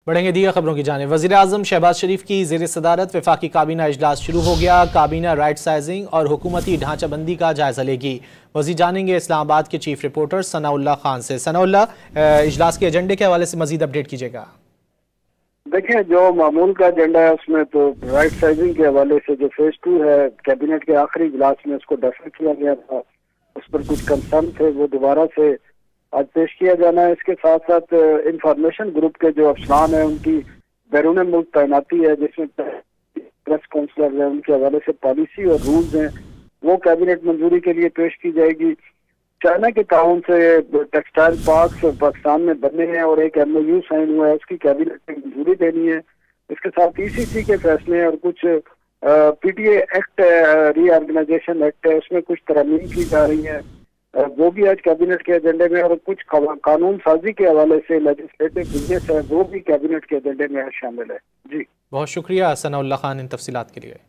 बढ़ेंगे दीगर खबरों की जानिब। वज़ीर आज़म शहबाज शरीफ की ज़ेर सदारत वफाकी काबीना इजलास शुरू हो गया। काबीना राइट साइजिंग और हुकूमती ढांचाबंदी का जायजा लेगी। वज़ीर जानेंगे इस्लामाबाद के चीफ रिपोर्टर सनाउल्लाह खान से। सनाउल्लाह, इजलास के एजेंडे के हवाले से मजीद अपडेट कीजिएगा। देखिए, जो मामूल का एजेंडा है उसमें तो राइट साइजिंग के हवाले से जो फेज 2 है कैबिनेट के आखिरी इजलास में उसको डेफर किया गया था, उस पर कुछ कंसर्न थे, वो दोबारा से आज पेश किया जाना है। इसके साथ साथ इंफॉर्मेशन ग्रुप के जो अफसरान है उनकी बैरून मुल्क तैनाती है, जिसमें प्रेस काउंसलर है, उनके हवाले से पॉलिसी और रूल्स हैं, वो कैबिनेट मंजूरी के लिए पेश की जाएगी। चाइना के ताउन से टेक्सटाइल पार्क्स पाकिस्तान में बनने हैं और एक MOU साइन हुआ है, उसकी कैबिनेट में मंजूरी देनी है। इसके साथ ECC के फैसले और कुछ PTA एक्ट, रीऑर्गेनाइजेशन एक्ट है, उसमें कुछ तरमीम की जा रही है, वो भी आज कैबिनेट के एजेंडे में। और कुछ कानून साजी के हवाले से लेजिस्लेटिव बिजनेस है, वो भी कैबिनेट के एजेंडे में शामिल है। जी, बहुत शुक्रिया सनाउल्लाह खान इन तफसीलात के लिए।